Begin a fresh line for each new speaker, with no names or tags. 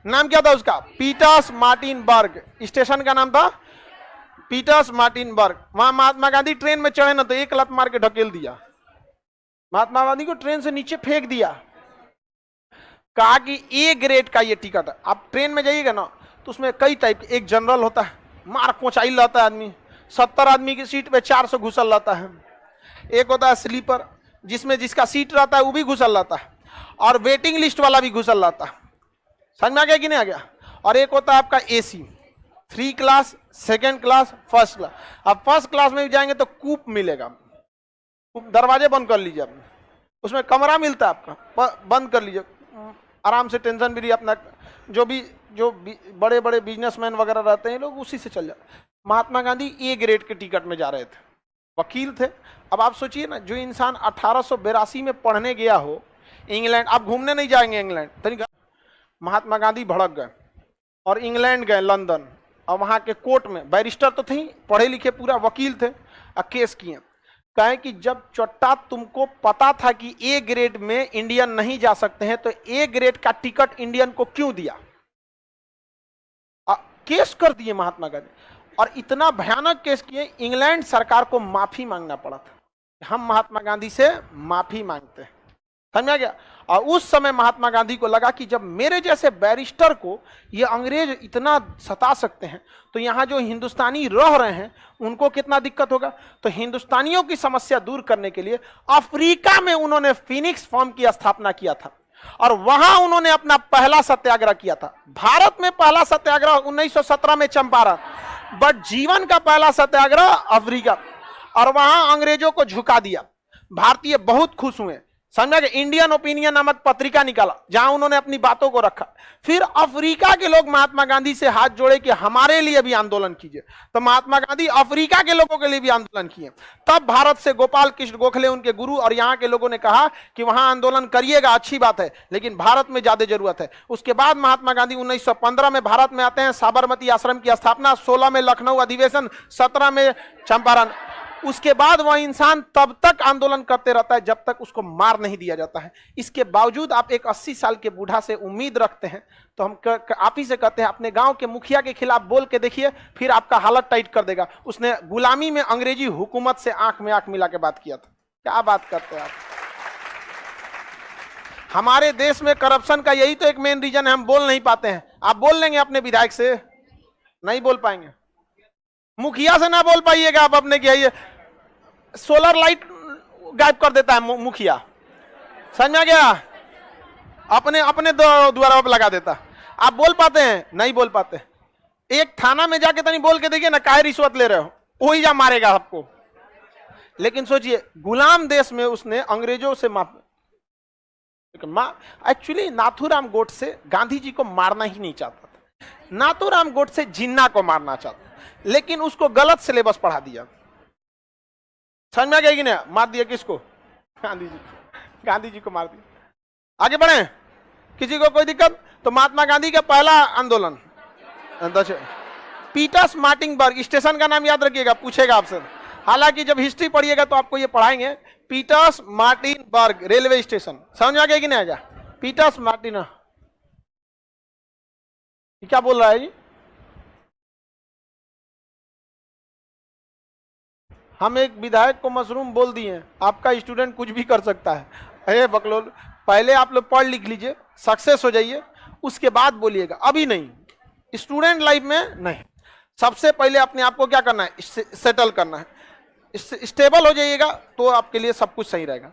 नाम क्या था उसका? पीटर्समार्टिनबर्ग। स्टेशन का नाम था पीटर्समार्टिनबर्ग। वहां महात्मा गांधी ट्रेन में चढ़े ना तो एक लत मार के ढकेल दिया, महात्मा गांधी को ट्रेन से नीचे फेंक दिया। कहा कि ए ग्रेड का ये टिकट है, आप ट्रेन में जाइएगा ना तो उसमें कई टाइप, एक जनरल होता है, मार कोचाइल रहता है आदमी, 70 आदमी की सीट पे 400 घुसल रहता है। एक होता है स्लीपर, जिसमें जिसका सीट रहता है वो भी घुसल रहता है, और वेटिंग लिस्ट वाला भी घुसल रहता है। समझ में आ गया कि नहीं आ गया? और एक होता है आपका AC, 3 class, 2nd class, 1st class. अब 1st क्लास में भी जाएंगे तो कूप मिलेगा, दरवाजे बंद कर लीजिए अपने, उसमें कमरा मिलता है आपका, बंद कर लीजिए आराम से, टेंशन भी अपना, जो बड़े बड़े बिजनेसमैन वगैरह रहते हैं लोग उसी से चल जाते। महात्मा गांधी ए ग्रेड के टिकट में जा रहे थे, वकील थे। अब आप सोचिए ना, जो इंसान 1882 में पढ़ने गया हो इंग्लैंड, आप घूमने नहीं जाएंगे इंग्लैंड, महात्मा गांधी भड़क गए और इंग्लैंड गए, लंदन, और वहां के कोर्ट में बैरिस्टर तो थे, पढ़े लिखे पूरा वकील थे, और केस किए। कहे कि जब चट्टा तुमको पता था कि ए ग्रेड में इंडियन नहीं जा सकते हैं तो ए ग्रेड का टिकट इंडियन को क्यों दिया? केस कर दिए महात्मा गांधी, और इतना भयानक केस किए, इंग्लैंड सरकार को माफी मांगना पड़ा था। हम महात्मा गांधी से माफी मांगते हैं, समझ आ गया? और उस समय महात्मा गांधी को लगा कि जब मेरे जैसे बैरिस्टर को ये अंग्रेज इतना सता सकते हैं तो यहाँ जो हिंदुस्तानी रह रहे हैं उनको कितना दिक्कत होगा। तो हिंदुस्तानियों की समस्या दूर करने के लिए अफ्रीका में उन्होंने फिनिक्स फॉर्म की स्थापना किया था, और वहां उन्होंने अपना पहला सत्याग्रह किया था। भारत में पहला सत्याग्रह 1917 में चंपारण, बट जीवन का पहला सत्याग्रह अफ्रीका, और वहां अंग्रेजों को झुका दिया। भारतीय बहुत खुश हुए, समझा कि इंडियन ओपिनियन नामक पत्रिका निकाला जहां उन्होंने अपनी बातों को रखा। फिर अफ्रीका के लोग महात्मा गांधी से हाथ जोड़े कि हमारे लिए भी आंदोलन कीजिए, तो महात्मा गांधी अफ्रीका के लोगों के लिए भी आंदोलन किए। तब भारत से गोपाल कृष्ण गोखले उनके गुरु और यहाँ के लोगों ने कहा कि वहां आंदोलन करिएगा, अच्छी बात है, लेकिन भारत में ज्यादा जरूरत है। उसके बाद महात्मा गांधी 1915 में भारत में आते हैं, साबरमती आश्रम की स्थापना, 16 में लखनऊ अधिवेशन, 17 में चंपारण। उसके बाद वह इंसान तब तक आंदोलन करते रहता है जब तक उसको मार नहीं दिया जाता है। इसके बावजूद आप एक 80 साल के बूढ़ा से उम्मीद रखते हैं, तो हम आप ही से कहते हैं अपने गांव के मुखिया के खिलाफ बोल के देखिए, फिर आपका हालत टाइट कर देगा। उसने गुलामी में अंग्रेजी हुकूमत से आंख में आंख मिला के बात किया था। क्या बात करते हैं आप? हमारे देश में करप्शन का यही तो एक मेन रीजन है, हम बोल नहीं पाते हैं। आप बोल लेंगे अपने विधायक से? नहीं बोल पाएंगे। मुखिया से ना बोल पाइएगा आप अपने, क्या सोलर लाइट गायब कर देता है मुखिया, समझ में आ गया? अपने द्वारा लगा देता। आप बोल पाते हैं? नहीं बोल पाते। एक थाना में जाके तो नहीं बोल के देखिए ना, काहे रिश्वत ले रहे हो, वही जा मारेगा आपको। लेकिन सोचिए, गुलाम देश में उसने अंग्रेजों से एक्चुअली नाथूराम गोडसे गांधी जी को मारना ही नहीं चाहता था, नाथूराम गोडसे जिन्ना को मारना चाहता, लेकिन उसको गलत सिलेबस पढ़ा दिया। समझ में आ गया कि नहीं? मार दिया किसको? गांधी जी को मार दिया। आगे बढ़े, किसी को कोई दिक्कत? तो महात्मा गांधी का पहला आंदोलन पीटर्समार्टिनबर्ग, स्टेशन का नाम याद रखिएगा, पूछेगा आपसे। हालांकि जब हिस्ट्री पढ़िएगा तो आपको ये पढ़ाएंगे, पीटर्समार्टिनबर्ग रेलवे स्टेशन। समझ में आ गया कि नहीं आ गया? पीटर्समार्टिन, क्या बोल रहा है जी? हम एक विधायक को मशरूम बोल दिए, आपका स्टूडेंट कुछ भी कर सकता है। अरे बकलोल, पहले आप लोग पढ़ लिख लीजिए, सक्सेस हो जाइए, उसके बाद बोलिएगा, अभी नहीं। स्टूडेंट लाइफ में नहीं, सबसे पहले अपने आप को क्या करना है? सेटल करना है। स्टेबल हो जाइएगा तो आपके लिए सब कुछ सही रहेगा।